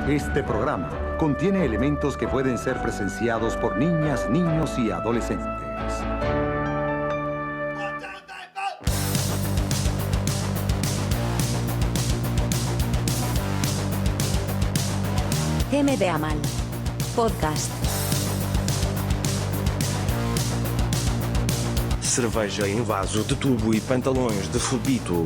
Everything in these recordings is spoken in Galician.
Este programa contiene elementos que pueden ser presenciados por niñas, niños y adolescentes. MBA Mal Podcast. Cerveja em vaso de tubo e pantalões de fubito.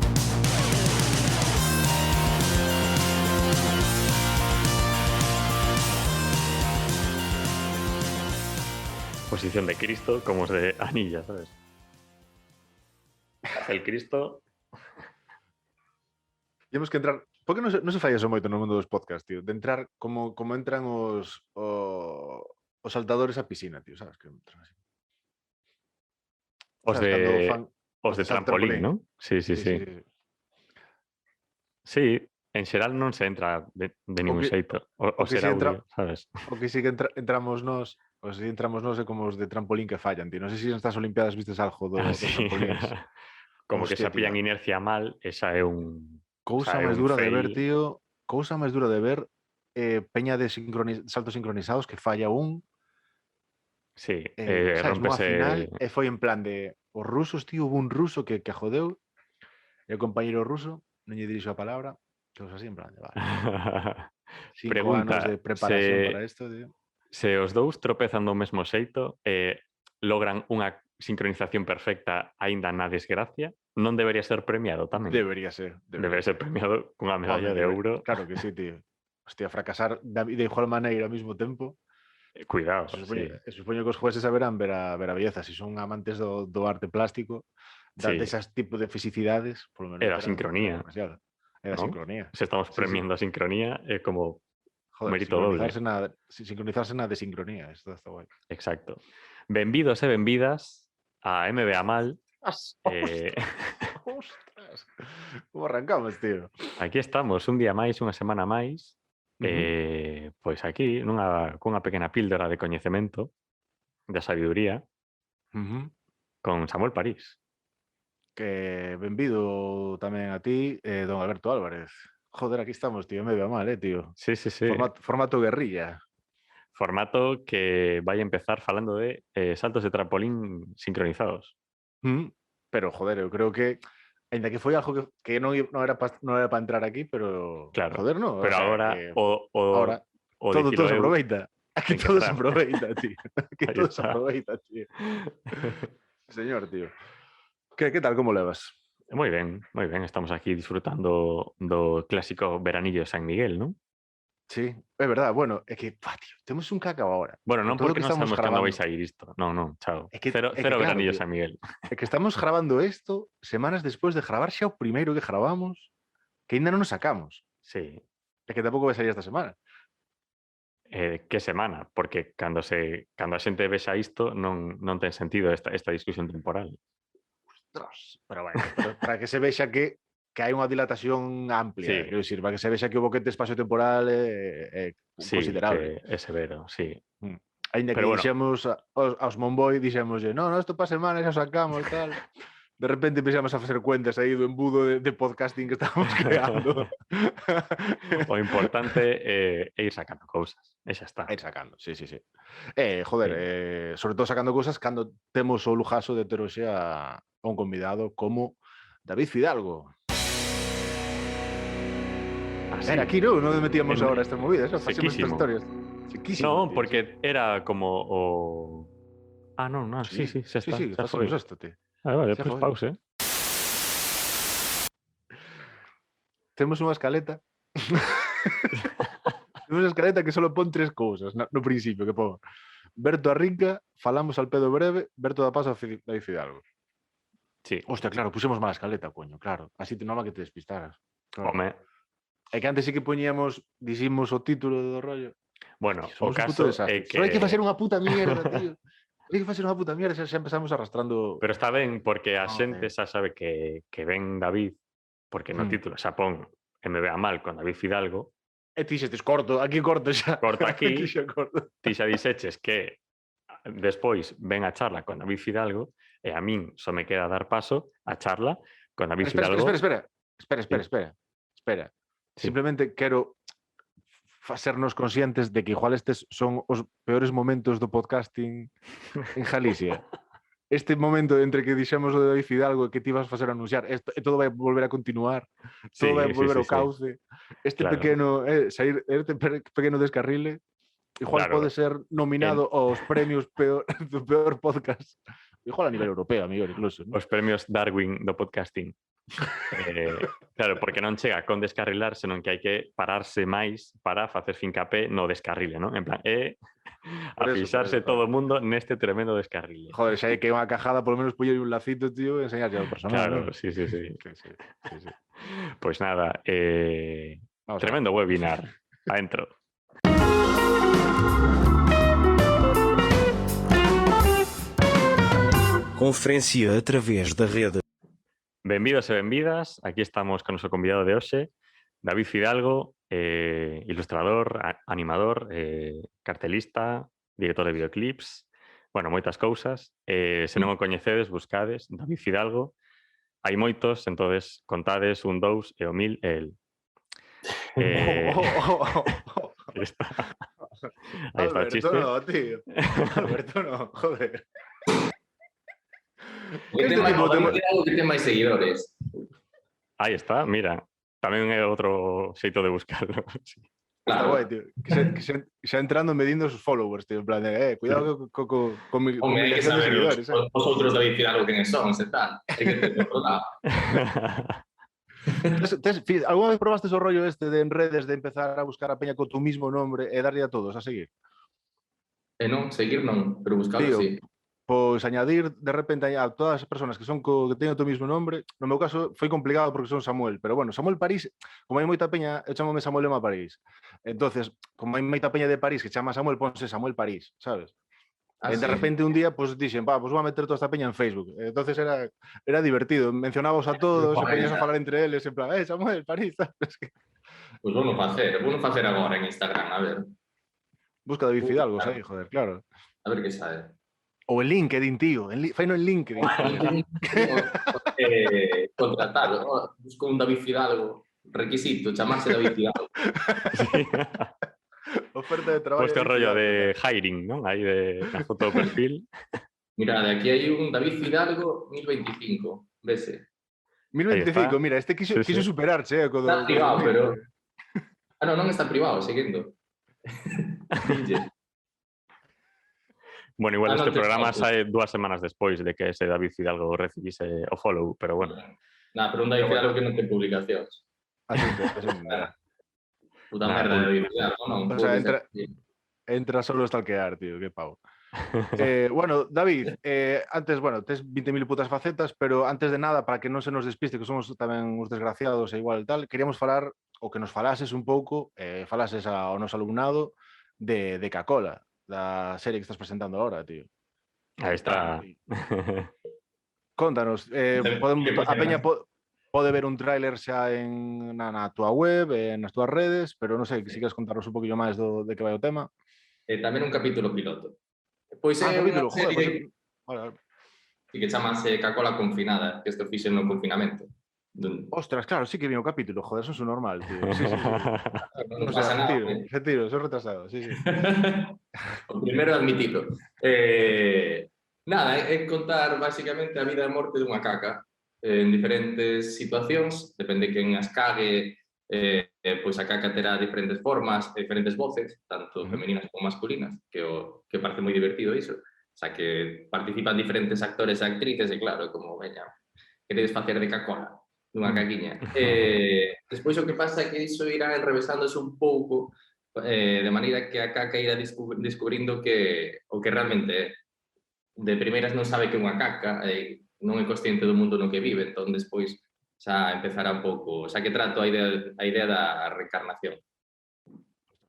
Posición de Cristo como os de Anilla, ¿sabes? Hace el Cristo. Temos que entrar... Por que non se fai eso moito no mundo dos podcasts, tío? De entrar como entran os saltadores á piscina, tío, sabes? Que entran así. Os ¿Sabes? Cando de, fan... os de trampolín, ¿no? Sí. Sí, en xeral non se entra de ningún xeito. O que será si entra- audio, sabes? O que sí que entramos nós, o si entramos nós é como os de trampolín que fallan, tío. Non sei se nas Olimpiadas vistes algo dos Así. trampolins. Como que Hostia, xa pillan tío. inercia mal, esa é un... Cousa é máis un dura de fail. ver, tío. Cousa máis dura de ver peña de saltos sincronizados que falla un. Sí, Sabes, nunha rompese... final e foi en plan de os rusos, tío, hubo un ruso que jodeu e o compañeiro ruso non lle dirixo a palabra, que os así en plan de, vale, 5 Pregunta, anos de preparación para isto, tío. Se os dous tropezan do mesmo xeito e logran unha sincronización perfecta aínda na desgracia, non debería ser premiado tamén? Debería ser. Debería ser premiado cunha medalla de ouro. Claro que sí, tío. Hostia, fracasar de igual maneira ao mesmo tempo. Cuidado, Supoño sí. que os jueces saberán ver a belleza. Se son amantes do arte plástico, Sí. desas tipo de fisicidades, por lo menos. Era a sincronía. Era ¿no? sincronía. Se estamos premiando a sincronía, é como Joder, mérito doble. sincronizarse na desincronía. Esto está guai. Exacto. Benvidos e benvidas a MBA Mal. Ostras. Como arrancamos, tío? Aquí estamos, un día máis, unha semana máis. Pois aquí, cunha pequena píldora de coñecemento, de sabiduría, con Samuel París. Que benvido tamén a ti, don Alberto Álvarez. Joder, aquí estamos, tío, me veo mal, tío. Sí. Formato guerrilla. Formato que vai empezar falando de saltos de trampolín sincronizados. Pero, joder, eu creo que ainda que foi algo que non era para entrar aquí, pero Claro, joder, no. pero o sea, agora ahora o todo dicilo se eu, aproveita. Aquí ten que todo se entrar. aproveita, tío. Aquí Ahí todo se está. aproveita, tío. Señor, tío. ¿Qué tal? Como levas? Moi ben. Estamos aquí disfrutando do clásico veranillo de San Miguel, non? Sí, é verdad. Bueno, é que, tío, temos un cacao ahora. Bueno, non Todo porque non sabemos cando vais a ir isto. Non, chao. É que, Cero claro, veranillo tío. San Miguel. É que estamos grabando isto semanas despois de gravar xa o primeiro que gravamos, que ainda non nos sacamos. Sí. É que tampouco vai salir esta semana. Que semana? Porque cando a xente vexa isto non ten sentido esta discusión temporal. Ostras, pero bueno, para que se vexa que hai unha dilatación amplia, Sí. quero dicir, para que se vexa que o boquete espacio-temporal é considerable. Sí, é severo, sí. Ainda que Pero bueno. dixemos aos Monboy, dixémoslle, non, isto para semana xa sacamos, tal. De repente empezamos a facer cuentas aí do embudo de podcasting que estamos creando. O importante é ir sacando cousas, e xa está. Ir sacando, sí. Joder, sobre todo sacando cousas cando temos o lujazo de ter hoxe a un convidado como David Fidalgo. Era aquí, non metíamos ahora estas movidas, facemos estas historias. No, porque era como o... Ah, non, sí, xa está. Sí, facemos isto, tío. Vale, pues pause. Temos unha escaleta. Temos unha escaleta que só pon 3 cousas no principio, que pon Berto arrinca, falamos al pedo breve, Berto da paso a David Fidalgo. Sí. Hostia, claro, pusemos mala escaleta, coño, claro. Así te noma que te despistaras. Claro. Home. É que antes sí que diximos o título do rollo. Bueno, o caso é que... Só hai que facer unha puta mierda, tío. Hai que facer unha puta mierda, xa empezamos arrastrando... Pero está ben, porque a xente xa sabe que ven David, porque no título xa pon MBA Mal con David Fidalgo. E ti xestes, aquí corto xa. Corta aquí, ti xa dixeches que despois ven a charla con David Fidalgo e a min só me queda dar paso a charla con David Fidalgo. Espera. Sí. Simplemente quero facernos conscientes de que igual estes son os peores momentos do podcasting en Galicia. Este momento entre que dixemos o de David Fidalgo e que ti vas facer anunciar, todo vai volver a continuar, todo vai volver ao cauce. Este pequeno, sair este pequeno descarrile, igual pode ser nominado aos premios do peor podcast. Igual a nivel europeo, amigo, incluso. ¿No? Os premios Darwin do podcasting. Claro, porque non chega con descarrilar, senón que hai que pararse máis para facer fincapé no descarrile, non? En plan, avisarse todo o mundo neste tremendo descarrile. Joder, xa hai que unha cajada, por lo menos poñer un lacito, tío, e enseñarlle ao personal. Claro, ¿no? sí. Pues nada, tremendo webinar. Adentro. Conferencia através da rede. Benvidos e benvidas, aquí estamos con noso convidado de hoxe, David Fidalgo, ilustrador, animador, cartelista, director de videoclips, bueno, moitas cousas. Se non o coñecedes, buscades David Fidalgo. Hai moitos, entonces contades 1, 2 e o 1000 el. Aí está. Aí está o chiste. Alberto no, tío. Alberto no, joder. Que ten máis seguidores. Aí está, mira. Tamén é outro xeito de buscarlo. Sí. Está guai, tío. Que xa entrando medindo os followers, tío. En plan de, cuidado con mi Hombre, hai que saber os outros David Fidalgo quen son, e tal. Hai que ter controlado. Alguna vez probaste o rollo este de en redes de empezar a buscar a peña con tu mismo nombre e darlle a todos a seguir? Non, seguir non, pero buscarlo sí. Pois añadir de repente a todas as persoas que son que teñen o teu mismo nombre. No meu caso foi complicado porque son Samuel, pero bueno, Samuel París, como hai moita peña, eu chamome Samuel Lema París. Entonces, como hai moita peña de París que chama Samuel, ponse Samuel París, sabes? E de repente un día, pues dixen, pues vou a meter toda esta peña en Facebook. Entonces era divertido, mencionábamos a todos, e peñas a falar entre eles, en plan, Samuel París, sabes? Pois vou facer agora en Instagram, a ver. Busca David Fidalgo, aí, joder, claro. A ver que sabe. Ou en LinkedIn, tío. Faino en LinkedIn. Contratado. Busco un David Fidalgo. Requisito, chamarse David Fidalgo. Sí. Oferta de traballo. Este rollo de hiring, ¿no? Aí de la foto de perfil. Mira, de aquí hai un David Fidalgo 1025. Vese. 1025, mira, este quiso superarche. Está privado, pero... non está privado, seguindo. Bueno, igual este programa sae 2 semanas despois de que ese David Fidalgo recibise o follow, pero bueno. Pero un David Fidalgo que non ten publicacións. Así. Puta merda de David Fidalgo, non? O sea, entra solo a stalkear, tío, que pavo. Bueno, David, antes, bueno, tes 20.000 putas facetas, pero antes de nada, para que non se nos despiste, que somos tamén uns desgraciados e igual tal, queríamos falar, ou que nos falases un pouco, falases ao noso alumnado de Cacola, da serie que estás presentando ahora, tío. Aí está. Contanos, a peña pode ver un tráiler xa na túa web, nas túas redes, pero non sei, se queres contarnos un poquillo máis de que vai o tema. Tamén un capítulo piloto. Pois é unha serie que chamase Cacola Confinada, que isto fixen no confinamento. Ostras, claro, sí que vi o capítulo, joder, eso é normal, tío. Sí. Non pasa nada. Retiro, soy retrasado, sí. O primeiro admitilo. Nada, é contar basicamente a vida e morte dunha caca en diferentes situacións, depende quen as cague, pois a caca terá diferentes formas, diferentes voces, tanto femeninas como masculinas, que parece moi divertido iso. O sea, que participan diferentes actores e actrices, e claro, como, veña, queredes facer de Cacola dunha caquiña. Despois o que pasa é que iso irá enrevesándose un pouco de maneira que a caca irá descubrindo que o que realmente é. De primeiras non sabe que é unha caca, non é consciente do mundo no que vive, entón despois xa empezará un pouco, xa que trato a idea da reencarnación.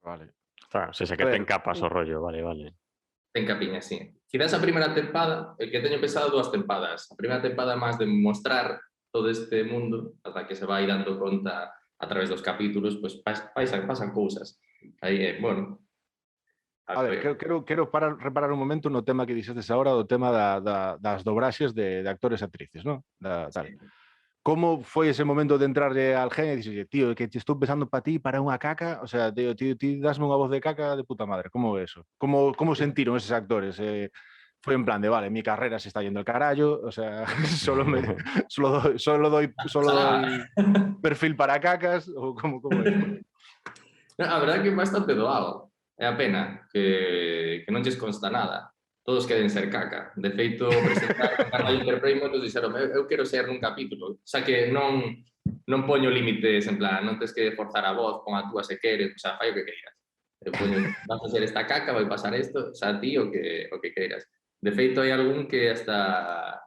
Vale. Claro, se que ten capas o rollo, vale. Ten capiña, sí. Quizás a primeira tempada, que teño pensado 2 tempadas. A primeira tempada máis de mostrar todo este mundo, ata que se vai dando conta a través dos capítulos, pois pasan cousas. Aí, bueno... A ver, quero reparar un momento no tema que dixestes agora, do tema das dobraxes de actores e actrices, non? Tal. Como foi ese momento de entrarlle al gen e dixelle, tío, que te estou pensando para ti, para unha caca, o sea, tío, ti dasme unha voz de caca de puta madre, como é eso? Como sentiron eses actores? Foi en plan de, vale, mi carrera se está yendo al carallo, o sea, solo doy perfil para cacas, ou como é? A verdade que é bastante doado. É a pena que non lles consta nada. Todos queren ser caca. De feito, presentaron a Interprime e nos dixeron eu quero ser nun capítulo. O sea que non poño límites en plan, non tens que forzar a voz, pon a túa se queres, o sea, fai o que queiras. Vas a ser esta caca, vai pasar isto, xa ti o que queiras. De feito, hai algún que hasta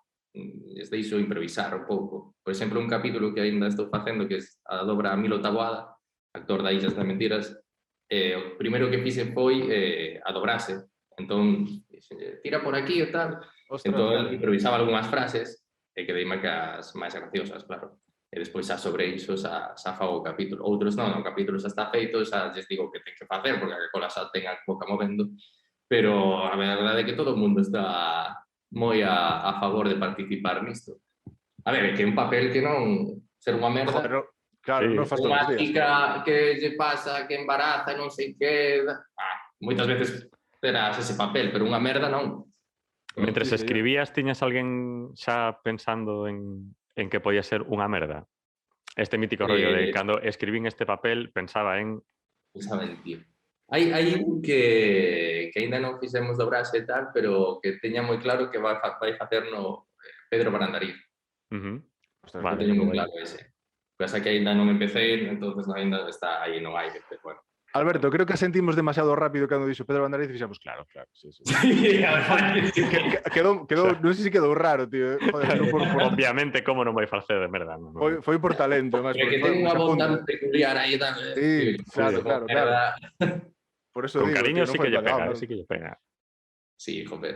les deixo improvisar un pouco. Por exemplo, un capítulo que ainda estou facendo que a dobra Milo Taboada, actor da Illas das Mentiras, o primeiro que fixen foi a dobrase. Entón, tira por aquí e tal. Entón, improvisaba algunhas frases e quedeime as máis graciosas, claro. E despois xa sobre iso xa fago o capítulo. Outros non, o capítulo xa está feito, xa lles digo que ten que facer, porque a cola xa ten a boca movendo. Pero a verdade é que todo o mundo está moi a favor de participar nisto. A ver, é que é un papel que non ser unha merda. Pero, claro, Sí. non faz todos Unha os días. chica que lle pasa, que embaraza, non sei que... moitas veces terás ese papel, pero unha merda non. Mentre Sí, escribías, tiñas alguén xa pensando en que podía ser unha merda? Este mítico rollo de cando escribín este papel pensaba en... Pensaba en ti. Hai un que ainda non fixemos dobrase e tal, pero que teña moi claro que vai facer no Pedro Brandariz. Ostras, Vale, Teño moi guai. claro ese. Pasa que ainda non empecé, entonces ainda está aí no aire, pero bueno. Alberto, creo que sentimos demasiado rápido cando dixo Pedro Bandariz e fixamos, claro, sí. Sí, a verdade, sí. Quedou, non sei se quedou raro, tío. Joder, Obviamente, como non vai facer de merda? Non. foi por talento, máis Porque ten unha voz tan peculiar aí tan... Sí, claro. Por eso Con digo, cariño tío, sí non que foi Ah, lle pegado, pega, claro. sí que lle pega. Sí, joder.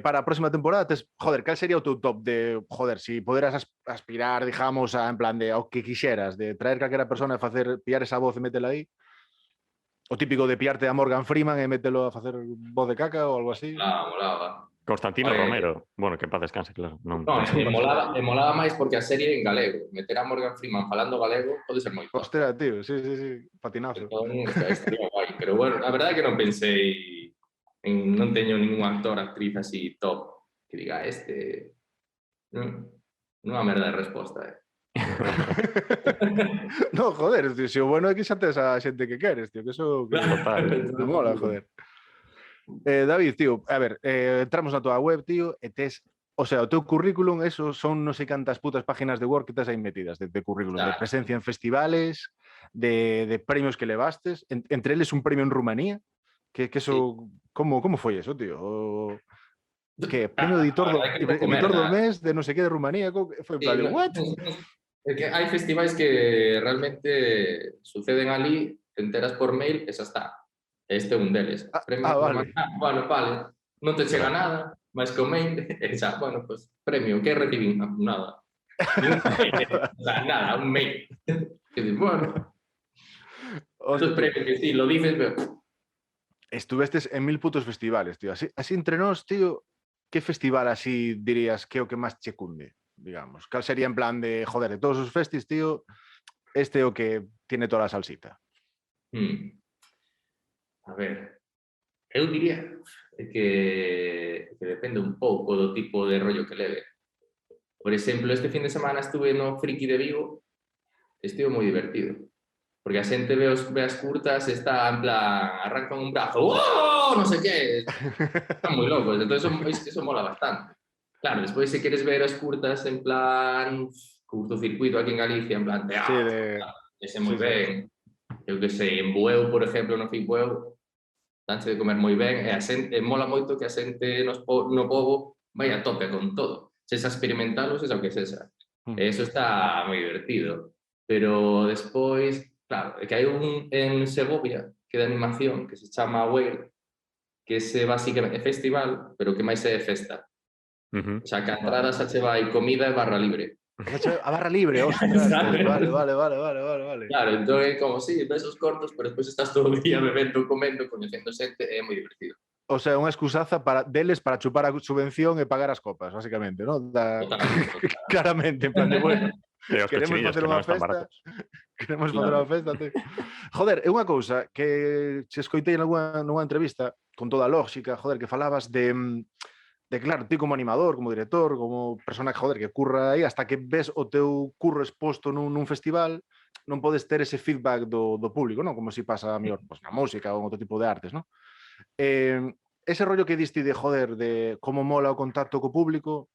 Para a próxima temporada, cal sería o teu top de, joder, si poderas aspirar, digamos, en plan de ao que quixeras, de traer calquera persona e pillar esa voz e metela aí? O típico de pillarte a Morgan Freeman e mételo a facer voz de caca ou algo así? Molaba. Constantino Vale. Romero. Bueno, que en paz descanse, claro. Non. Non, molaba máis porque a serie en galego. Meter a Morgan Freeman falando galego pode ser moi fácil. Hostia, tío, sí, patinazo. Entón, estaría guai. Pero bueno, a verdade é que non pensei non teño ningún actor, actriz así top que diga non é merda de resposta, No, joder, tío, se o bueno é que xa tes a xente que queres, tío, que eso que te mola, joder. David, tío, a ver, entramos na tua web, tío, e tes, o sea, o teu currículum, eso son non sei cantas putas páginas de Word que tes aí metidas de currículum, de presencia en festivales, de premios que levastes, entre eles un premio en Rumanía, que eso, como foi eso, tío? Que premio de editor do mes de non sei que de Rumanía, foi en plan de what? É que hai festivais que realmente suceden ali, te enteras por mail e xa está. Este é un deles. Vale. Bueno, vale. Non te chega nada, máis que o mail, e xa, bueno, pues, premio, que recibín? Nada. O sea, nada, un mail. Que dices, bueno. Estos premios que sí, lo dices, pero... Estuvestes en 1000 putos festivales, tío. Así entre nós, tío, que festival así dirías que é o que máis che cunde, digamos? Cal sería en plan de, joder, de todos os festis, tío, este é o que tiene toda a salsita? A ver, eu diría que depende un pouco do tipo de rollo que leve. Por exemplo, este fin de semana estuve no Friki de Vigo, estivo moi divertido. Porque a xente ve as curtas e está en plan, arrancan un brazo, ¡oh! Non sei que, están moi locos, entón eso mola bastante. Claro, despois se queres ver as curtas en plan curtocircuito aquí en Galicia, en plan, ese moi ben, eu que sei, en Bueu, por exemplo, no Bueu, danse de comer moi ben, e mola moito que a xente no pobo vai a tope con todo, sexa experimental ou sexa o que sexa. E eso está moi divertido. Pero despois, claro, é que hai un en Segovia que de animación que se chama Weird, que ese basicamente é festival, pero que máis é festa. O sea, que a entrada xa che vai comida e barra libre. A barra libre, ostras. Vale. Claro, entón é como, sí, ves os cortos, pero despois estás todo o día bebendo, comendo, coñecendo xente, é moi divertido. O sea, unha excusaza deles para chupar a subvención e pagar as copas, básicamente, ¿no? Totalmente. Claramente, en plan de, bueno, E os queremos cochinillos facer que non unha están festa, baratos. queremos facer unha festa, tío. Joder, é unha cousa que se escoitei nunha entrevista con toda a lógica, joder, que falabas de claro, ti como animador, como director, como persona que, joder, que curra aí, hasta que ves o teu curro exposto nun festival, non podes ter ese feedback do público, non? Como si pasa a mellor pues, na música ou en outro tipo de artes, non? Ese rollo que diste de, joder, de como mola o contacto co público,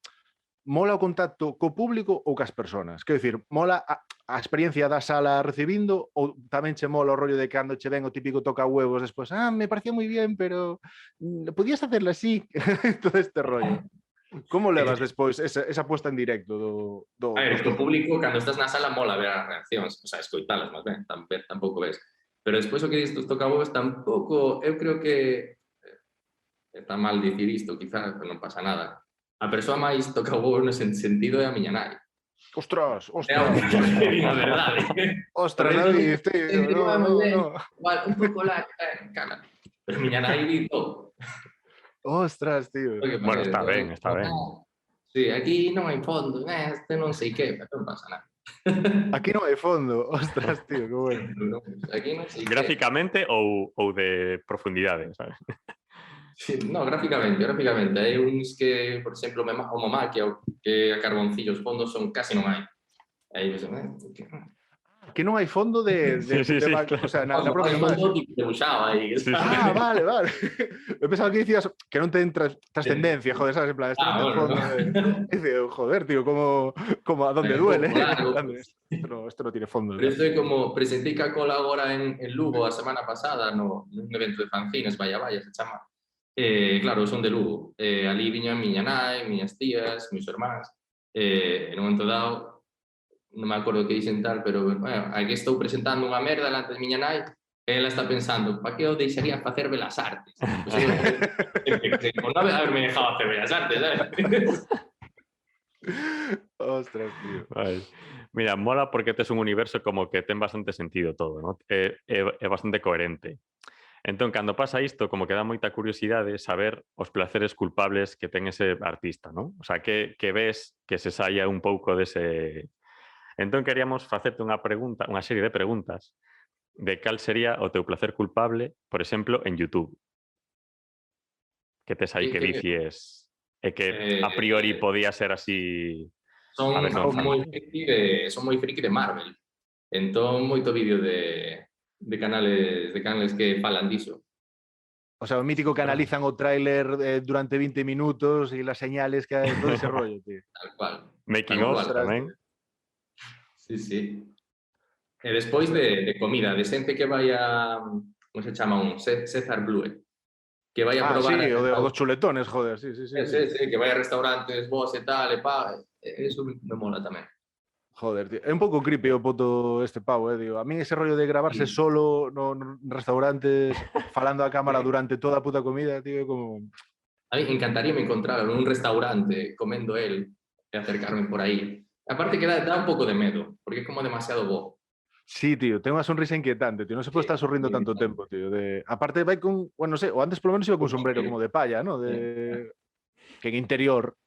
mola o contacto co público ou cas persoas? Quero dicir, mola a experiencia da sala recibindo ou tamén che mola o rollo de cando che ven o típico toca huevos despois, me parecía moi bien, pero podías hacerlo así, todo este rollo. Como levas despois esa puesta en directo A ver, o público, cando estás na sala, mola ver as reaccións, o sea, escoitalas, máis ben, tampouco ves. Pero despois o que dices dos tocahuevos tampouco, eu creo que está mal dicir isto, quizá, non pasa nada. A persoa máis tocahuevos no sentido é a miña nai. Ostras. É a verdade. Ostras, David, tío, no. Igual, un pouco la cara. Pero miña nai di todo. Ostras, tío. Bueno, está ben. Sí, aquí non hai fondo, este non sei que, pero non pasa nada. Aquí non hai fondo. Ostras, tío, que bueno. Aquí non sei Gráficamente ou de profundidade, sabes? Sí, no, gráficamente. Hai uns que, por exemplo, o Momaquia, que a carboncillo, os fondos son casi non hai. Aí ves, Que non hai fondo de Sí, claro. o sea, na propia fondo imagen. tipo debuxaba aí. Sí. Vale. Eu pensaba que dicías que non ten trascendencia, joder, sabes, en plan, este non ten fondo. Dice, joder, tío, como a donde duele. Esto no tiene fondo. Pero isto é como presentei Coca-Cola agora en Lugo a semana pasada nun evento de fanzines, Vaya se chama. Claro, son de Lugo. Ali viñan miña nai, miñas tías, meus irmáns. En un momento dado, non me acordo que dicen tal, pero bueno, aquí estou presentando unha merda delante de miña nai, e ela está pensando, pa que eu deixaría facer Belas Artes? Pues, por non haberme dejado hacer Belas Artes, ¿sabes? Ostras, tío. Ay. Mira, mola porque tes un universo como que ten bastante sentido todo, ¿no? É bastante coherente. Entón, cando pasa isto, como que dá moita curiosidade saber os placeres culpables que ten ese artista, ¿no? O sea, que ves que se saia un pouco dese... Entón, queríamos facerte unha serie de preguntas de cal sería o teu placer culpable, por exemplo, en YouTube. Que tes aí que dicies e que a priori podía ser así... Son moi friki de Marvel. Entón, moito vídeo de canales que falan diso. O sea, o mítico que analizan o tráiler durante 20 minutos e las señales que hai, todo ese rollo, tío. Tal cual. Making of tamén. Sí. E despois de comida, de xente que vai a... Como se chama un? César Blue. Que vai a probar... Sí, o dos chuletones, joder, sí. Sí, que vai a restaurantes vos e tal, eso me mola tamén. Joder, tío. É un pouco creepy o puto este pavo, digo. A mí ese rollo de gravarse solo no restaurantes, falando a cámara durante toda a puta comida, tío, como... A mí encantaríame encontrarlo nun restaurante comendo él e acercarme por aí. Aparte que dá un pouco de medo, porque é como demasiado bo. Sí, tío, ten unha sonrisa inquietante, tío. Non se pode estar sorrindo tanto tempo, tío. Aparte vai con, bueno, non sei, o antes polo menos iba con sombrero como de palla, ¿no? Que en interior,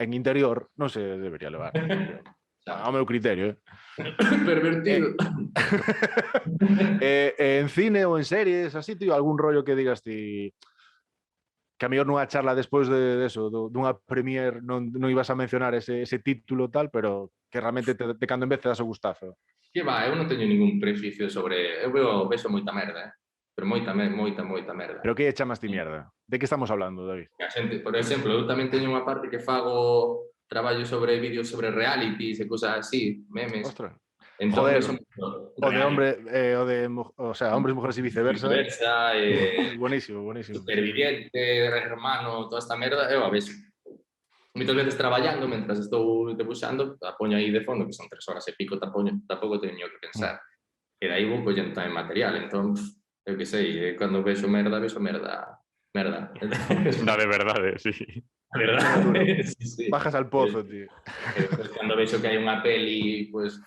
non se debería levar. Ao meu criterio, Pervertido. En cine ou en series, así, tío, algún rollo que digas ti que a mellor nunha charla despois de eso, dunha premier non ibas a mencionar ese título tal, pero que realmente de cando en vez te das o gustazo. Que va, eu non teño ningún prejuicio sobre... Eu vexo moita merda, pero moita merda. Pero que chamas ti mierda? De que estamos hablando, David? A xente, por exemplo, eu tamén teño unha parte que fago traballo sobre vídeos sobre realities e cousas así, memes. Ostras. Entón, joder, o sea, hombres, mujeres y viceversa. Buenísimo. Superviviente, hermano, toda esta merda, eu a vexo. Moitas veces traballando, mentras estou debuxando, a poño aí de fondo, que son 3 horas e pico, tampouco teño que pensar. E dai vou collendo tamén material, entón, eu que sei, cando vexo merda. Da de verdade, sí. A verdade, sí. Bajas al pozo, tío. Cando vexo que hai unha peli, pues,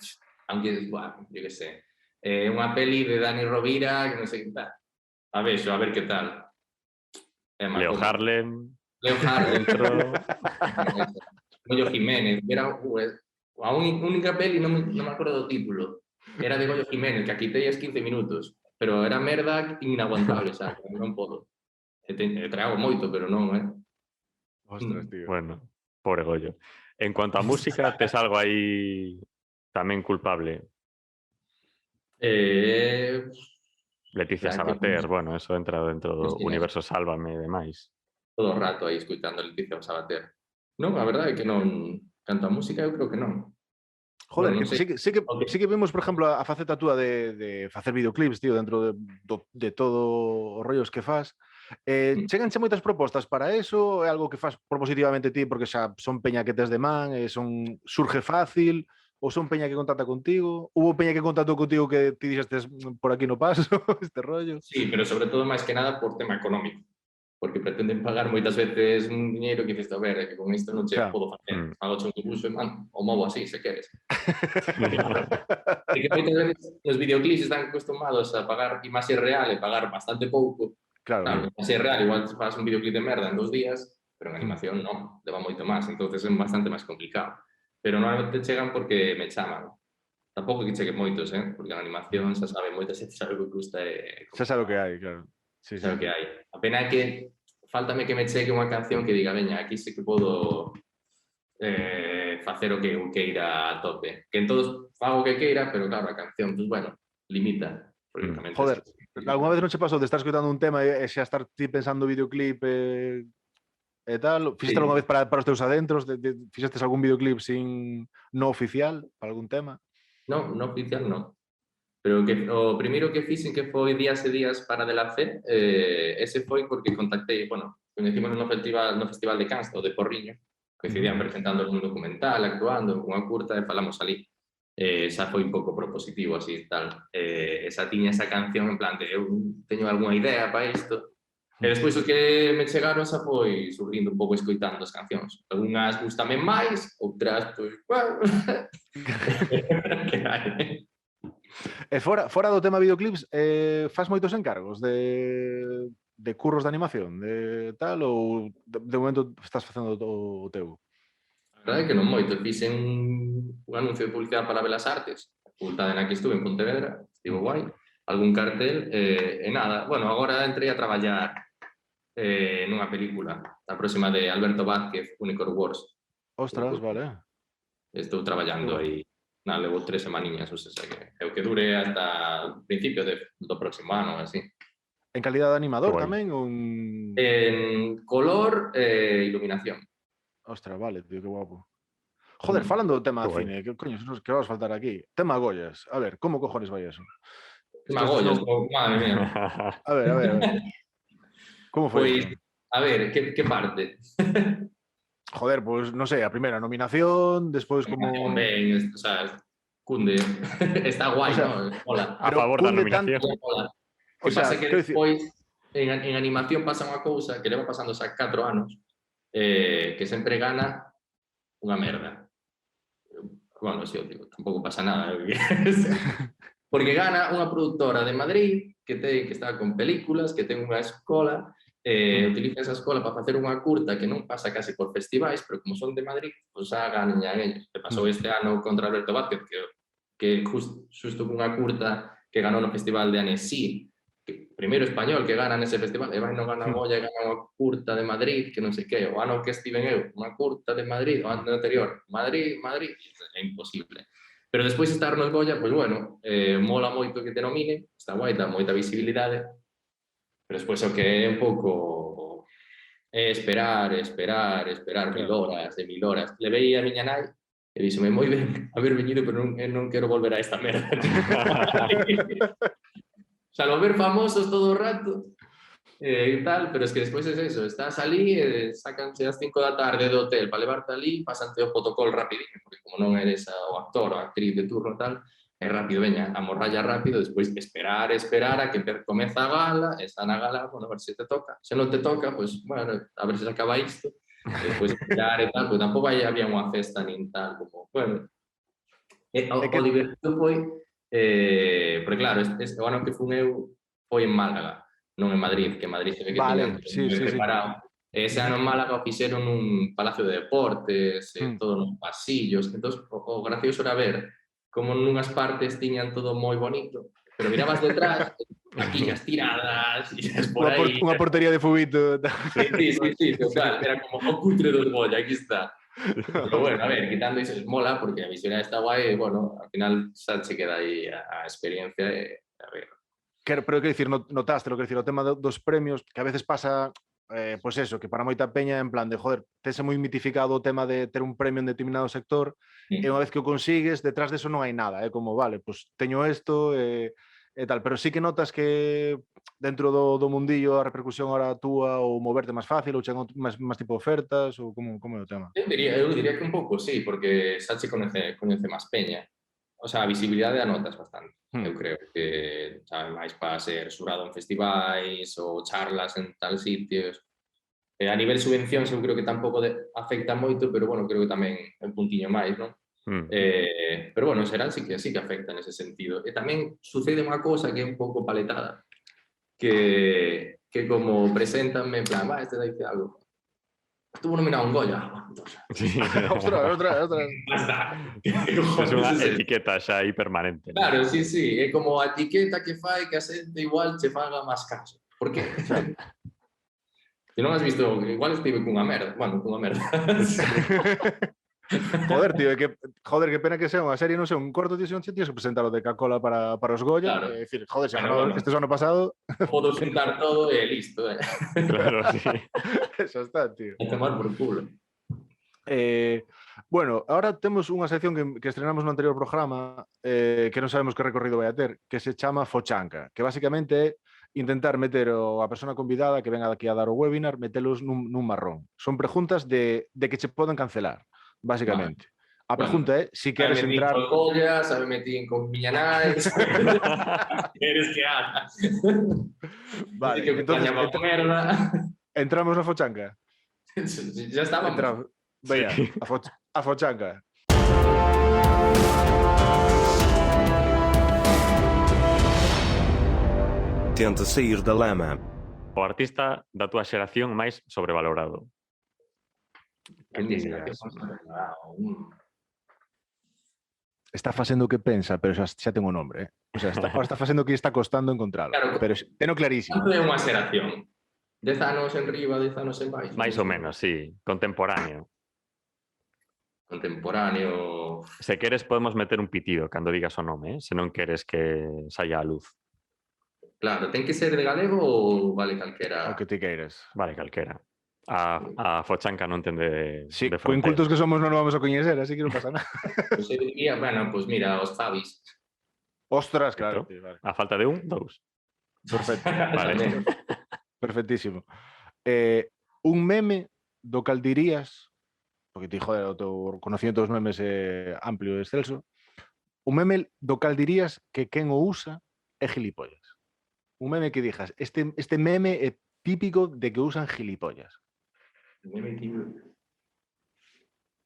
aunque, bueno, yo que sé, unha peli de Dani Rovira, que non sei que tal. A ver que tal. Leo Harlem. Leo Harlem. Dentro. Goyo Jiménez. Era a única peli, non me acordo do título. Era de Goyo Jiménez, que aquí teías 15 minutos. Pero era merda inaguantable, sabe? Non podo. Trago moito, pero non, Ostras, tío. Bueno, pobre Goyo. En cuanto a música, tes algo aí tamén culpable. Leticia Sabater, bueno, eso entra dentro do universo Sálvame e demais. Todo o rato aí escuitando Leticia Sabater. Non, a verdade é que non. Canto a música, eu creo que non. Joder, Bueno, que sí que vemos, por ejemplo, a faceta túa de facer videoclips, tío, dentro de todo os rollos que fas. Cheganche moitas propostas para eso? É algo que fas propositivamente ti porque xa son peña que tes de man, surge fácil, ou son peña que contacta contigo? Hubo peña que contactou contigo que ti dixestes por aquí no paso, este rollo? Sí, pero sobre todo, máis que nada, por tema económico. Porque pretenden pagar moitas veces un diñeiro que dices, a ver, que con isto non che podo facer. Pago un dibuixo e man, o movo así, se queres. E que moitas veces os videoclips están acostumados a pagar imaxe real e pagar bastante pouco. Claro, imaxe real, igual faz un videoclip de merda en 2 días, pero en animación non, leva moito máis, entonces é bastante máis complicado. Pero normalmente chegan porque me chaman. Tampouco que cheguen moitos, porque a animación xa sabe moitas veces algo que custa. Xa sabe o que hai, claro. Sí, sabe o que hai. A pena é que faltame que me chegue unha canción que diga, veña, aquí sí que podo facer o que eu queira a tope. Que en todos fago o que queira, pero claro, a canción, pues bueno, limita. Joder, alguna vez non che pasou de estar escutando un tema e xa estar ti pensando videoclip e tal? Fixeste alguna vez para os teus adentros? Fixestes algún videoclip no oficial para algún tema? No oficial non. Pero o primeiro que fixen, que foi Días e Días para de la Fe, ese foi porque contactei, coñecimos no Festival de Cannes, o de Porriño, coincidían presentando un documental, actuando, unha curta, e falamos ali. Xa foi un pouco propositivo, así, tal. Xa tiña esa canción en plan de, eu teño algunha idea para isto. E despois o que me chegaron xa foi subindo un pouco escoitando as cancións. Algunhas gustame máis, outras, pois, bueno... E fora do tema videoclips, fas moitos encargos de curros de animación, de tal, ou de momento estás facendo o teu? A verdade é que non moito. Fixen un anuncio de publicidade para Belas Artes, a facultade na que estuve en Pontevedra, estivo guai, algún cartel, e nada. Bueno, agora entrei a traballar nunha película, a próxima de Alberto Vázquez, Unicorn Wars. Ostras, vale. Estou traballando aí, levo 3 semaniñas, ou sea, que é o que dure hasta o principio do próximo ano, así. En calidad de animador tamén? En color e iluminación. Ostras, vale, tío, que guapo. Joder, falando do tema de cine, que coño, que vas a faltar aquí? Tema Goyas, a ver, como cojones vai eso? Tema Goyas, madre mía. A ver. Como foi? Pois, a ver, que parte? Joder, pues non sei, a primeira nominación, despois como... Ben, o sea, cunde. Está guai, ¿no? Hola. A favor da nominación. O sea, pasa que despois en animación pasa unha cousa que leva pasando xa 4 anos, que sempre gana unha merda. Bueno, si eu digo, tampouco pasa nada. Porque gana unha produtora de Madrid que está con películas, que ten unha escola, utiliza esa escola para facer unha curta que non pasa casi por festivais, pero como son de Madrid, pues xa ganan ellos. Que pasou este ano contra Alberto Vázquez, que justo cunha curta que ganou no Festival de Annecy, que primeiro español que gana nese festival, e vai non gana Goya, gana unha curta de Madrid, que non sei que, o ano que estiven eu, unha curta de Madrid, o ano anterior, Madrid, é imposible. Pero despois estar nos Goya, pois bueno, mola moito que te nomine, está guai, dá moita visibilidade, pero despois o que é un pouco esperar mil horas. Levei a miña nai e díxome moi ben haber viñido, pero non quero volver a esta merda. Xa lo ver famosos todo o rato e tal, pero es que despois é eso, estás ali e sacanse as 5 da tarde do hotel para levarte ali, pasante o protocolo rapidinho, porque como non eres o actor ou a actriz de turno tal, é rápido, veña, a morralla rápido, despois esperar a que comeza a gala, está na gala, bueno, a ver se te toca. Se non te toca, pues, bueno, a ver se se acaba isto. Despois esperar e tal, pues tampouco había unha festa nin tal, como, bueno. O divertido foi, porque claro, o ano que fun eu foi en Málaga. non en Madrid, que en Madrid se ve que Vale, tiñan todo sí, moi sí, sí. preparado. Ese ano en Málaga o fixeron nun palacio de deportes, Mm. todo nos pasillos. Entón, o gracioso era ver como nunhas partes tiñan todo moi bonito, pero mirabas detrás, taquillas tiradas, e por aí. Unha portería de fubito. Sí, total. Era como o cutre dos Goya, aquí está. Pero bueno, a ver, quitando iso, mola, porque a visión está guai, e, bueno, al final xa se queda aí a experiencia, e a ver. Pero quero dicir, notaste, quero dicir, o tema dos premios, que a veces pasa, pois eso, que para moita peña en plan de, joder, tense moi mitificado o tema de ter un premio en determinado sector, e unha vez que o consigues, detrás de eso non hai nada, é como, vale, pois teño isto, e tal, pero sí que notas que dentro do mundillo a repercusión ahora túa ou moverte máis fácil, ou chegan máis tipo de ofertas, ou como é o tema? Eu diría que un pouco, sí, porque xa che coñece máis peña. O sea, a visibilidade anotas bastante. Eu creo que sabe máis para ser xurado en festivais ou charlas en tal sitios. A nivel subvencións eu creo que tampouco afecta moito, pero bueno, creo que tamén é un puntiño máis, non? Pero bueno, en xeral sí que afecta nese sentido. E tamén sucede unha cousa que é un pouco paletada, que como preséntanme en plan, este dice algo, estuvo nominado un Goya. Sí. Ostras. Basta. Es unha etiqueta xa aí permanente. Claro, sí, é como a etiqueta que fai que a xente igual che faga máis caso. Por que? Se non has visto, igual estive cunha merda. Bueno, cunha merda. Joder, tío, que pena que sea unha serie, non sei, un corto, tío, tienes que presentar o de Coca-Cola para os Goya, Claro. e decir, joder, se Bueno. este ano pasado, Podo xuntar todo e listo, Claro, sí. xa está, tío. A tomar por culo. Bueno, ahora temos unha sección que estrenamos no anterior programa, que non sabemos que recorrido vai a ter, que se chama Fochanca, que basicamente é intentar meter a persona convidada que venga aquí a dar o webinar, metelos nun marrón. Son preguntas de que che poden cancelar, basicamente. A pregunta é, si queres entrar... Sabe metín con Goya, sabe metín con Miñanais, queres que haga. Vale, Que entonces merda. entramos na Fochanca. Ya estábamos. Veña, a Fochanca. Tenta sair da lama. O artista da túa xeración máis sobrevalorado. Está facendo o que pensa, pero xa ten o nombre, O sea, está facendo o que está costando encontralo. Claro, pero teno clarísimo. Canto é unha xeración? 10 anos en riba, 10 anos en baixo? Máis ou menos, sí. Contemporáneo. Contemporáneo... Se queres podemos meter un pitido cando digas o nome, se non queres que saia a luz. Claro, ten que ser de galego ou vale calquera? O que ti queiras. Vale, calquera. A Fochanca non ten de Sí, de co incultos que somos non nos vamos a coñecer, así que non pasa nada. Pues eu diría, bueno, pues mira, os Fabis. Ostras, claro. Perfecto. Tío, vale. A falta de un, dous. Perfecto. Vale. Perfectísimo. Un meme do cal dirías, porque ti, joder, o teu conocimiento dos memes é amplio e excelso, un meme do cal dirías que quen o usa é gilipollas. Un meme que dijas, este meme é típico de que usan gilipollas.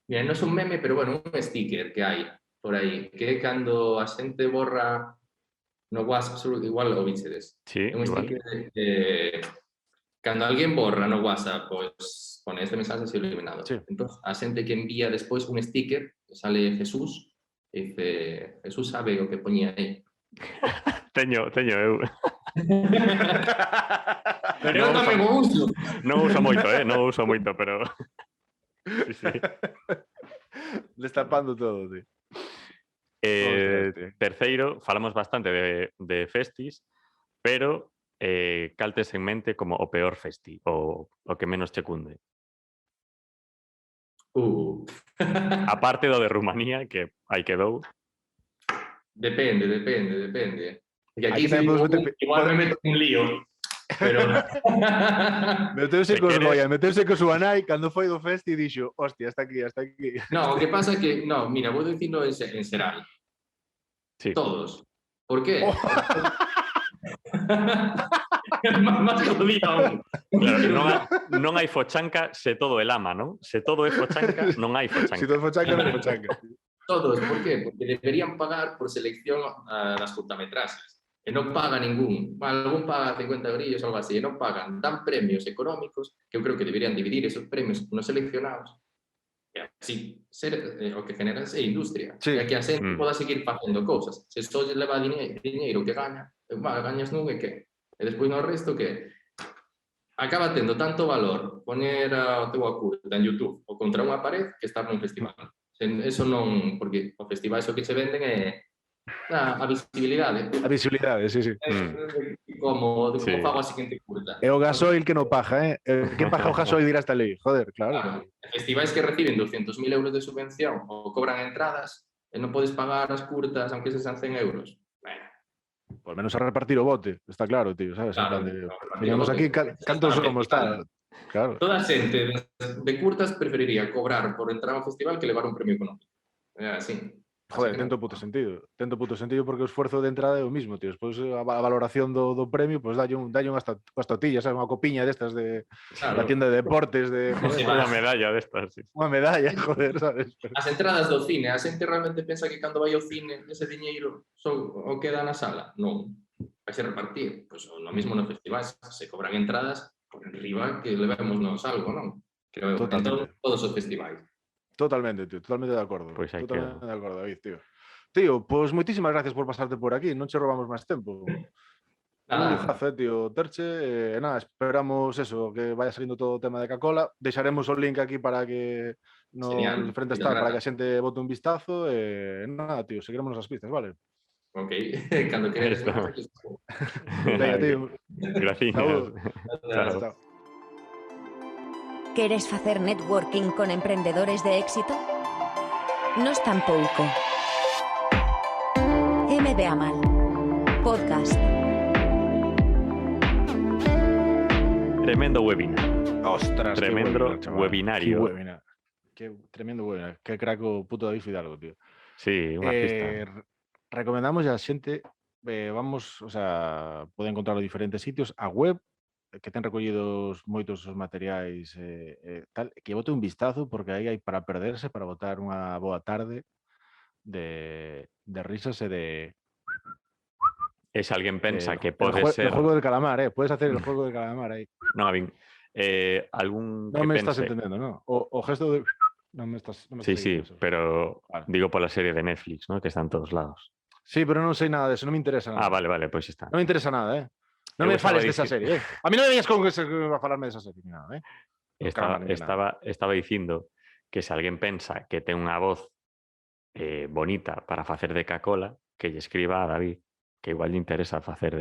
Mira, non é un meme, pero bueno, un sticker que hai por aí, que é cando a xente borra no WhatsApp, igual o bichedes. Sí, É un igual. sticker cando alguén borra no WhatsApp, pois pone este mensaxe se eliminado. Sí. Entón, a xente que envía despois un sticker, que sale Jesús, e dice, Jesús sabe o que poñía aí. Teño eu. Pero eu tamén o uso. Non uso moito, non uso moito, pero... Sí, sí. Destapando todo, tío. Ostras, tío. Terceiro, falamos bastante de festis, pero caltes en mente como o peor festi, o que menos che cunde. Aparte do de Rumanía, que aí quedou. Depende. E aquí tamén podemos meter... igual me meto un lío. Pero... Meteuse Se cos queres- Goya, meteuse co súa nai cando foi do festi e dixo, hostia, hasta aquí. No, o que pasa é que, no, mira, vou dicirlo en xeral. Sí. Todos. Por qué? Oh. Más jodido aún. Claro, non hai fochanca se todo é lama, non? Se todo é fochanca, non hai Si fochanca. todo fochanca, non fochanca. Todos, por qué? Porque deberían pagar por selección das curtametraxes. e non paga ningún, algún paga 50 eurillos, algo así, e non pagan, dan premios económicos, que eu creo que deberían dividir esos premios nos seleccionados, e así o que genera é industria, Sí. e que a xente poda seguir facendo cousas. Se só lle leva diñeiro que gaña, gañas nun e que? E despois no resto que acaba tendo tanto valor poñer o teu curta en YouTube ou contra unha pared que estar nun festival. Eso non, porque o festival iso que se venden é a visibilidade. A visibilidade, sí. Como Sí. fago a seguinte curta. É o gasoil que non paja, que paja o gasoil dirá esta lei? Joder, claro. Festivais que reciben 200.000 euros de subvención ou cobran entradas e non podes pagar as curtas aunque se sean 100 euros. Bueno, Por menos a repartir o bote, está claro, tío, sabes? En claro, plan de, repartir o veñamos bote. aquí, cantos somos, tal. Claro. Toda a xente de curtas preferiría cobrar por entrar ao festival que levar un premio económico. É así. Joder, tento puto sentido porque o esforzo de entrada é o mismo, tío. Despois a valoración do premio, pois dalle unhas totillas, sabes? Unha copiña destas da Claro. tienda de deportes, de Sí, Unha medalla destas, sí. unha medalla, joder, sabes? As entradas do cine, a xente realmente pensa que cando vai ao cine ese diñeiro só o queda na sala? Non, vai se repartir. Pois no mismo no festival, se cobran entradas por enriba que levémonos algo, non? Creo que Totalmente. todos os festivais. Totalmente, tío, totalmente de acordo. Pois aí Totalmente queda. de acordo, David, tío. Tío, pois moitísimas gracias por pasarte por aquí, non che robamos máis tempo. Un Nada, lujazo, tío, terche, nada, esperamos eso, que vaya salindo todo o tema de Coca-Cola. Deixaremos o link aquí para que no Genial, frente mil está, para que grazas. a xente bote un vistazo e nada, tío, seguiremos as pistas, vale? ok, cando queres. Eso. Venga, tío. Gracias. Saúd. Chao. Chao. ¿Queres facer networking con emprendedores de éxito? Nos tampouco. MBA Mal. Podcast. Tremendo webinar. Ostras, qué Tremendo webinar, chaval. webinario. Qué webinar. Qué tremendo webinar. Qué craco puto David Fidalgo, tío. Sí, unha pista. Recomendamos a xente, vamos, o sea, pode encontrarlo en diferentes sitios, a web, que ten recollidos moitos os materiais tal, que bote un vistazo porque aí hai para perderse, para botar unha boa tarde de risas e de E se alguén pensa que el pode ser... el juego del calamar, puedes hacer el juego del calamar aí. Non, a min, algún Non que me estás pense... entendendo, ¿no? O gesto de non me estás Sí, sí, diciendo eso. pero Vale. digo pola serie de Netflix, ¿no? Que está en todos lados. Sí, pero non sei nada de eso, non me interesa nada. Ah, vale, pois está. Non me interesa nada, Non Eu me estaba fales desa serie, A mí non me vengas con que a falarme desa serie, ni nada, Estaba dicindo que se alguén pensa que ten unha voz bonita para facer de cacola, que lle escriba a David, que igual lle interesa facer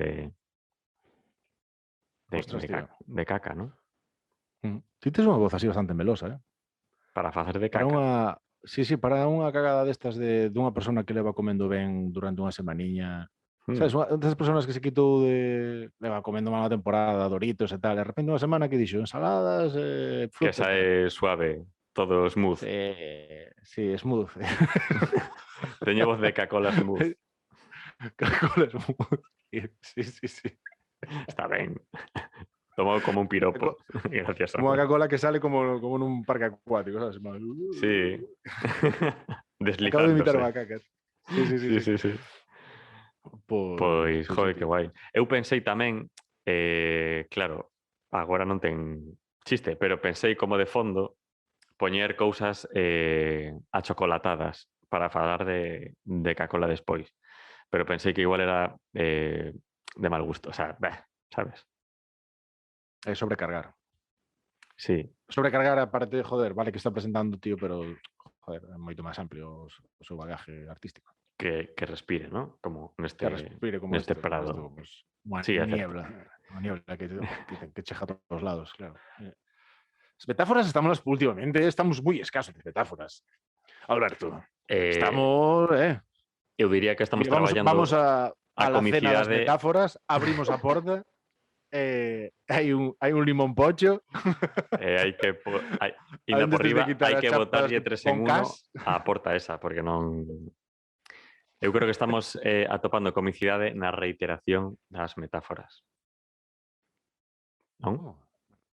Ostras, tío. de caca, ¿no? Ti tes unha voz así bastante melosa, Para facer de Para caca. unha... Sí, para unha cagada destas dunha persona que leva comendo ben durante unha semaniña. Sabes, unha desas persoas que se quitou leva comendo má unha temporada, Doritos e tal, de repente unha semana que dixo ensaladas, Que frutas. esa é suave, todo smooth. Sí, smooth. Teño voz de cacola smooth. Coca-Cola smooth. Sí. Está ben. Tomo como un piropo. Gracias. Como Samuel. unha Coca-Cola que sale como nun parque acuático, sabes? Sí. Acabo de imitar Deslizándose. unha caca. Sí. Sí. Pois, Pois, joder, que guai. Eu pensei tamén, claro, agora non ten chiste, pero pensei como de fondo poñer cousas achocolatadas para falar de Coca-Cola despois. Pero pensei que igual era de mal gusto, o sea, sabes? É sobrecargar. Sí, Sobrecargar a parte, joder, vale que está presentando, tío, pero joder, é moito máis amplio o seu bagaje artístico. que respire, ¿no? Como neste, Que respire como neste esto, prado. como esto, pues, unha Sí, é certo. niebla. Unha niebla que cheja a todos lados, claro. As metáforas estamos últimamente, estamos moi escasos de metáforas. Alberto, estamos, Eu diría que estamos vamos traballando a la cena das comicidade. metáforas, abrimos a porta, hai un limón pocho, Hai que indo Antes por de riba, quitar hai as que chapas botarlle 3 en con 1 cas. á porta esa, porque non... Eu creo que estamos atopando comicidade na reiteración das metáforas. Non?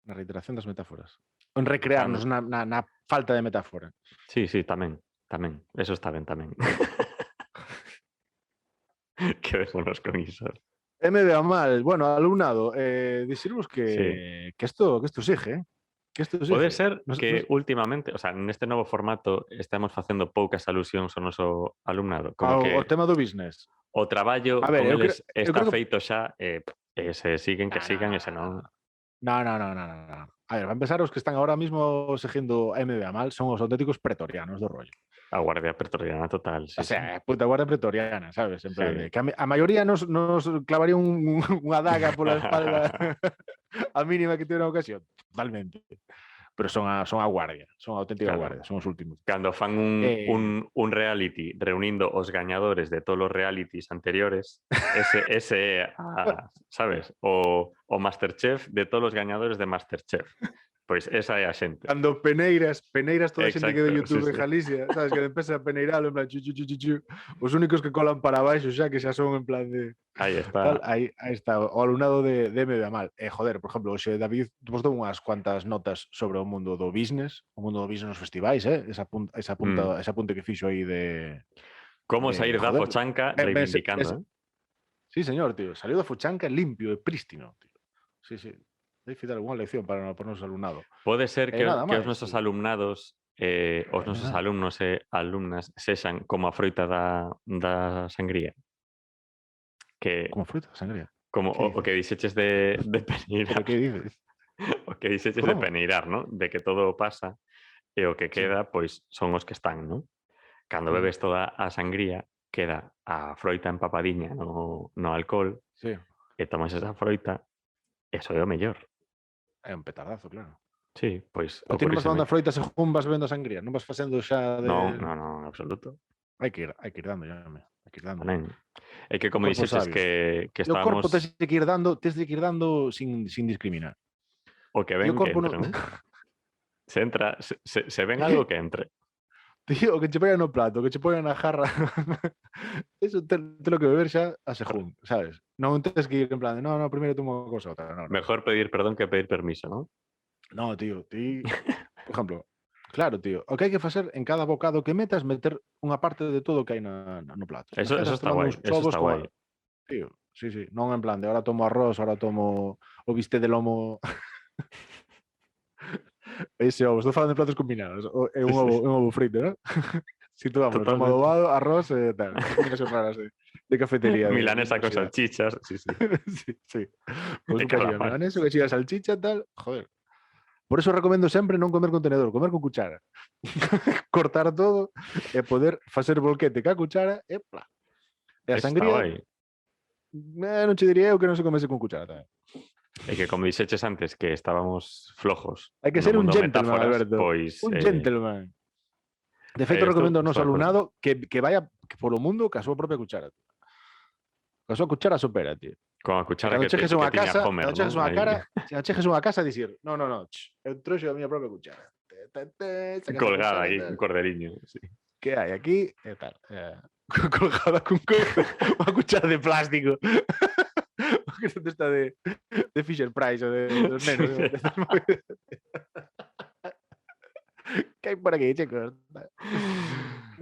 na reiteración das metáforas. En recrearnos na falta de metáfora. Sí, tamén. Eso está ben tamén. Quedémonos con iso. Me vea mal. Bueno, alumnado, dicirvos que isto sigue, eh? Que isto sigue. Pode ser Nos- que nos- últimamente, o sea, neste novo formato estamos facendo poucas alusións ao noso alumnado, como que o tema do business. o traballo A ver, con eu eles eu está creo que- feito xa, se siguen que sigan, e se non... No. A ver, va a empezar os que están ahora mismo seguindo a MBA mal son os auténticos pretorianos do rollo. A Guardia Pretoriana total, sí, O sea, puta guardia pretoriana, sabes? En plan Sí. de que a maioría nos clavaría unha daga pola espalda a mínima que tiver unha ocasión. Totalmente. Pero son a guardia, son a auténtica Claro. guardia, son os últimos. Cando fan un reality reunindo os gañadores de todos os realities anteriores, ese é sabes? O Masterchef de todos os gañadores de Masterchef. Pois esa é a xente. Cando peneiras toda a xente que de Exacto, YouTube sí, en Galicia, sabes, que empeza a peneiralo en plan chu. Os únicos que colan para baixo xa que xa son en plan de Aí está. tal, aí está o alumnado de MBA mal. Joder, por exemplo, hoxe David vos dou unhas cuantas notas sobre o mundo do business nos festivais, esa punta que fixo aí de Como sair da joder, fochanca ese- reivindicando, Sí, señor, tío, salió da Fuchanca limpio e prístino, tío. Sí. Dei dar algunha lección para o noso alumnado. Pode ser que nada os máis, nosos tío. alumnados, os nosos nada. alumnos e alumnas sexan como a froita da sangría. Que Como fruta, sangría. como que o que dixeches de peneirar. Pero que dices? O que dixeches de Como? peneirar, ¿no? De que todo pasa e o que queda, pois, son os que están, ¿no? Cando bebes toda a sangría, queda a froita empapadiña no alcohol Sí, e tomas esa froita e soe o mellor. é un petardazo, claro. Sí, pois Pero ti non vas dando a ocorríseme. froita según vas bebendo a sangría, non vas facendo xa de... Non, en absoluto. Hai que ir dando, hai que ir dando. Tamén. É que como O corpo dixeches sabio. que E o corpo estábamos tes de que ir dando sin discriminar. o que E ven o que corpo entre, non? Se entra, se ven algo que entre. Tío, o que che poñan no plato, o que che poñan na jarra. Eso te lo que beber xa a según, sabes? Non tens que ir en plan de, no, primeiro tomo unha cosa outra. No. Mejor pedir perdón que pedir permiso, ¿no? No, tío, por exemplo, claro, tío, o que hai que facer en cada bocado que metas, meter unha parte de todo o que hai no plato. Eso Imagínate está tomando guai, uns eso chovos está con- guai. Tío, sí, non en plan de ahora tomo arroz, ahora tomo o bistec de lomo. Ese ovo, estou falando de platos combinados. É un ovo frito, ¿no? Si tú vamos, tomo Totalmente. adobado, arroz e tal. Combinacións raras de cafetería. Milanesa con salchichas, sí. Sí. Pues De un cachillo calamar. milanesa, un cachillo de salchicha, tal. Joder. Por eso recomendo sempre non comer con tenedor, comer con cuchara. Cortar todo e poder facer bolquete ca cuchara e plá. E a Eso está sangría, guai. non che diría eu que non se comese con cuchara tamén. É que como dixeches antes que estábamos flojos. Hai que no ser un mundo gentleman, metáforas, Alberto. Pois, Un gentleman. De feito, estou- recomendo ao noso estou de acordo. alumnado que vaya polo mundo ca súa propia cuchara. Ca súa cuchara sopera, tío. Con a cuchara Cando que chejes unha tiña casa, Homer, cando chejes ¿no? unha Aí. cara, se chejes unha casa dicir, no, eu trouxe a miña propia cuchara. Sacas a Colgada cuchara, aí, tal. un corderiño. Sí. Que hai aquí e tal. Colgada cun unha cuchara de plástico. Que non está de Fisher Price ou de dos nenos. Que hai por aquí, chicos?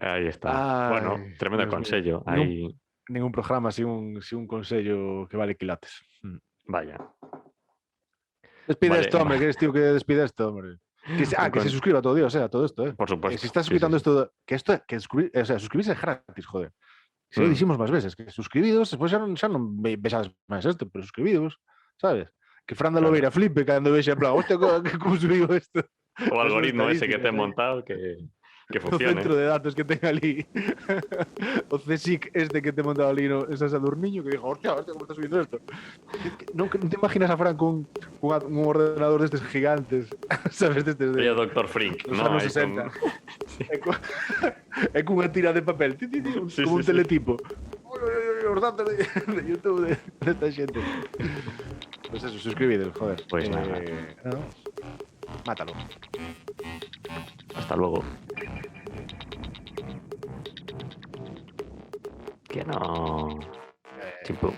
Aí está. Ai, Bueno, tremendo Dios mío. consello. Non- Aí, Ningún programa sin un consello que vale quilates. vaya. Despide Vale, esto, hombre, que eres tío que despide esto, hombre. Que se suscriba a todo Dios, a todo esto, Por supuesto. Si estás sí, escuchando sí, sí. esto, suscribirse es gratis, joder. Se lo diximos máis veces, que suscribidos, despois xa non vexades máis isto, pero suscribidos, sabes? Que Fran de Claro. Lobeira flipe cando vexe en plan, hostia, como subiu isto? O algoritmo ese que te he estadísticas aí. montado que O funcione. centro de datos que ten ali. O CSIC este que te montado ali en San Sadurniño, que dijo, hostia, como está subindo esto? Non te imaginas a Fran con un ordenador destes gigantes, sabes, destes de... Oye, Doctor Freak, Los ¿no? anos Ahí 60. con- É cunha tira de papel, Sí, como un sí, sí. teletipo. Os datos de YouTube de esta xente. Pues eso, suscribidos, joder. Pues nada. No. Mátalo. Hasta luego. Que no. Chimpum.